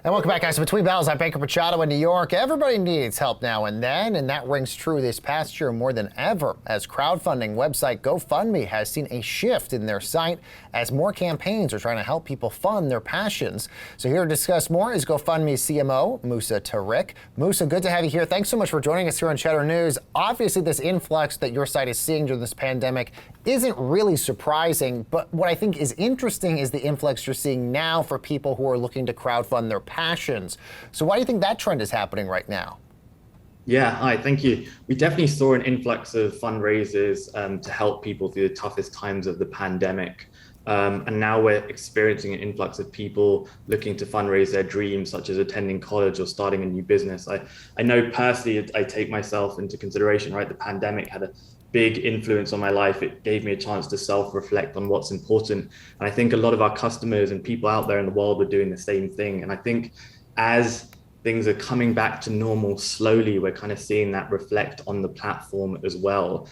And welcome back, guys, to Between Battles. I'm Baker Machado in New York. Everybody needs help now and then, and that rings true this past year more than ever, as crowdfunding website GoFundMe has seen a shift in their site as more campaigns are trying to help people fund their passions. So here to discuss more is GoFundMe CMO, Musa Tariq. Musa, good to have you here. Thanks so much for joining us here on Cheddar News. Obviously, this influx that your site is seeing during this pandemic isn't really surprising, but what I think is interesting is the influx you're seeing now for people who are looking to crowdfund their passions. So why do you think that trend is happening right now? Yeah, hi, thank you. We definitely saw an influx of fundraisers to help people through the toughest times of the pandemic. And now we're experiencing an influx of people looking to fundraise their dreams, such as attending college or starting a new business. I know personally, I take myself into consideration, right? The pandemic had a big influence on my life. It gave me a chance to self-reflect on what's important. And I think a lot of our customers and people out there in the world are doing the same thing. And I think as things are coming back to normal slowly, we're kind of seeing that reflect on the platform as well.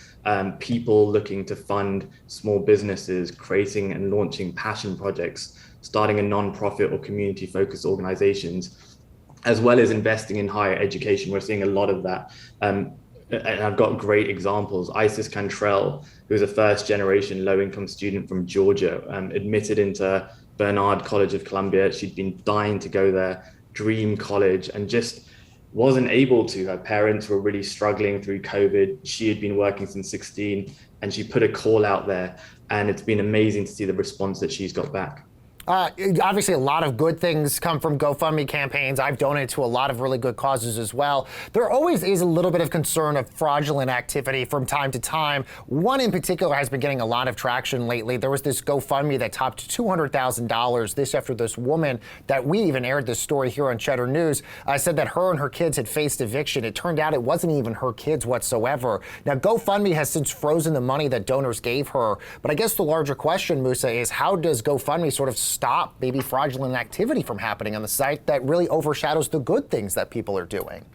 People looking to fund small businesses, creating and launching passion projects, starting a non-profit or community-focused organizations, as well as investing in higher education. We're seeing a lot of that. And I've got great examples. Isis Cantrell, who's a first-generation low-income student from Georgia, admitted into Bernard College of Columbia. She'd been dying to go there, dream college, and just wasn't able to. Her parents were really struggling through COVID. She had been working since 16, and she put a call out there, and it's been amazing to see the response that she's got back. Obviously, a lot of good things come from GoFundMe campaigns. I've donated to a lot of really good causes as well. There always is a little bit of concern of fraudulent activity from time to time. One in particular has been getting a lot of traction lately. There was this GoFundMe that topped $200,000. This after this woman that we even aired this story here on Cheddar News said that her and her kids had faced eviction. It turned out it wasn't even her kids whatsoever. Now, GoFundMe has since frozen the money that donors gave her. But I guess the larger question, Musa, is how does GoFundMe sort of stop maybe fraudulent activity from happening on the site that really overshadows the good things that people are doing?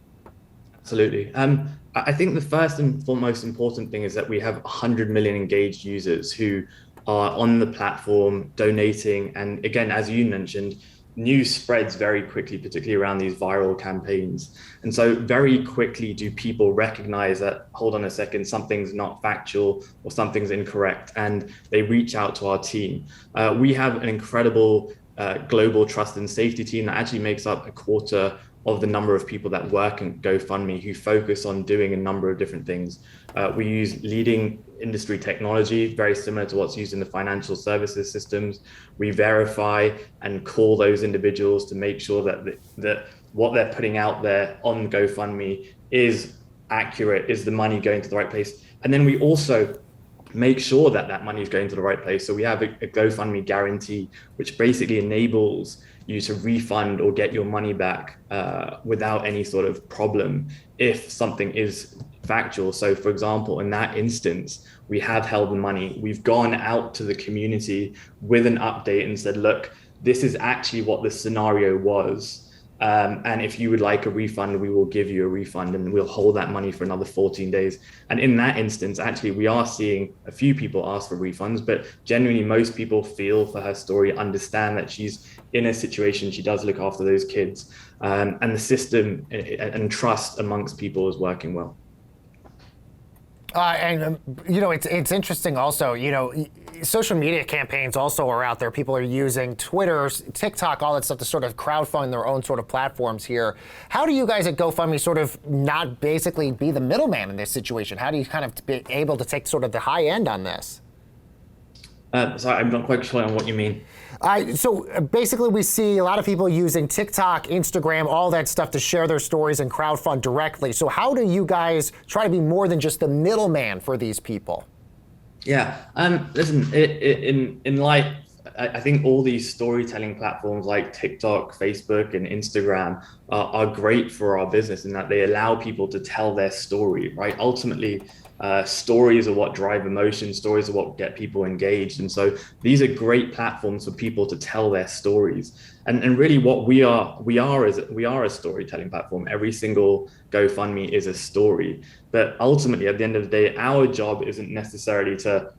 Absolutely. I think the first and foremost important thing is that we have 100 million engaged users who are on the platform donating. And again, as you mentioned, news spreads very quickly, particularly around these viral campaigns. And so very quickly do people recognize that, hold on a second, something's not factual or something's incorrect, and they reach out to our team. We have an incredible global trust and safety team that actually makes up a quarter of the number of people that work in GoFundMe who focus on doing a number of different things. We use leading industry technology, very similar to what's used in the financial services systems. We verify and call those individuals to make sure that what they're putting out there on GoFundMe is accurate, is the money going to the right place. And then we also make sure that that money is going to the right place. So we have a GoFundMe guarantee, which basically enables you to refund or get your money back without any sort of problem if something is factual. So for example, in that instance, we have held the money. We've gone out to the community with an update and said, look, this is actually what the scenario was. And if you would like a refund, we will give you a refund and we'll hold that money for another 14 days. And in that instance, actually, we are seeing a few people ask for refunds, but genuinely most people feel for her story, understand that she's in a situation, she does look after those kids, and the system and trust amongst people is working well. It's interesting also, social media campaigns also are out there. People are using Twitter, TikTok, all that stuff to sort of crowdfund their own sort of platforms here. How do you guys at GoFundMe sort of not basically be the middleman in this situation? How do you kind of be able to take sort of the high end on this? Sorry, I'm not quite sure on what you mean. So basically we see a lot of people using TikTok, Instagram, all that stuff to share their stories and crowdfund directly. So how do you guys try to be more than just the middleman for these people? Yeah, listen, in life, I think all these storytelling platforms like TikTok, Facebook, and Instagram are great for our business in that they allow people to tell their story, right? Ultimately, stories are what drive emotion, stories are what get people engaged. And so these are great platforms for people to tell their stories. And really what we are a storytelling platform. Every single GoFundMe is a story. But ultimately, at the end of the day, our job isn't necessarily to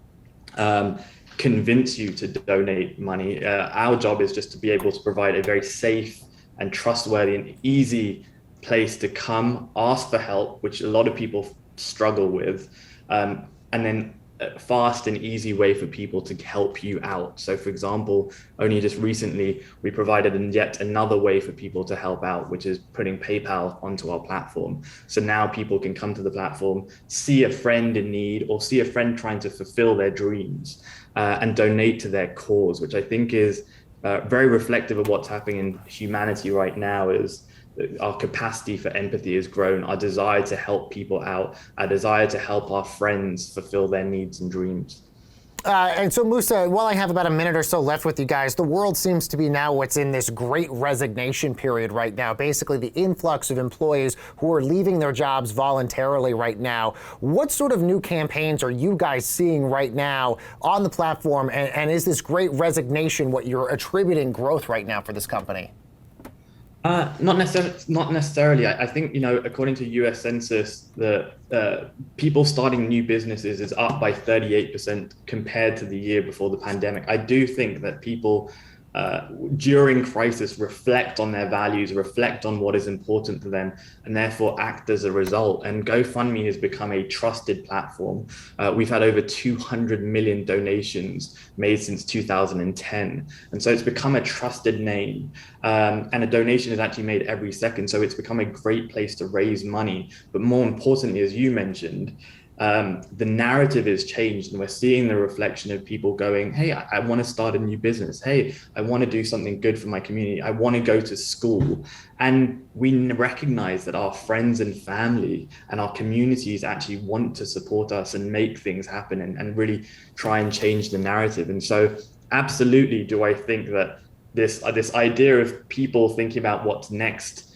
convince you to donate money. Our job is just to be able to provide a very safe and trustworthy and easy place to come, ask for help, which a lot of people struggle with, and then a fast and easy way for people to help you out. So, for example, only just recently, we provided yet another way for people to help out, which is putting PayPal onto our platform. So now people can come to the platform, see a friend in need or see a friend trying to fulfill their dreams, and donate to their cause, which I think is very reflective of what's happening in humanity right now. Is our capacity for empathy has grown, our desire to help people out, our desire to help our friends fulfill their needs and dreams. And so, Musa, while I have about a minute or so left with you guys, the world seems to be now what's in this great resignation period right now, basically the influx of employees who are leaving their jobs voluntarily right now. What sort of new campaigns are you guys seeing right now on the platform? And is this great resignation what you're attributing growth right now for this company? Not necessarily. Not necessarily. I think, according to U.S. Census, the people starting new businesses is up by 38% compared to the year before the pandemic. I do think that people during crisis reflect on their values, reflect on what is important to them, and therefore act as a result. And GoFundMe has become a trusted platform. We've had over 200 million donations made since 2010. And so it's become a trusted name. And a donation is actually made every second. So it's become a great place to raise money. But more importantly, as you mentioned, the narrative has changed, and we're seeing the reflection of people going, hey, I want to start a new business. Hey, I want to do something good for my community. I want to go to school. And we recognize that our friends and family and our communities actually want to support us and make things happen and really try and change the narrative. And so absolutely do I think that this idea of people thinking about what's next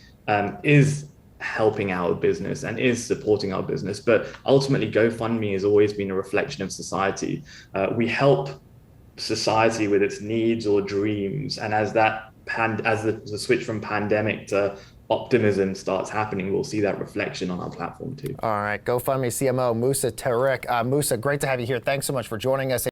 is helping our business and is supporting our business. But ultimately, GoFundMe has always been a reflection of society. We help society with its needs or dreams. And as the switch from pandemic to optimism starts happening, we'll see that reflection on our platform too. All right, GoFundMe CMO Musa Tariq. Musa, great to have you here. Thanks so much for joining us.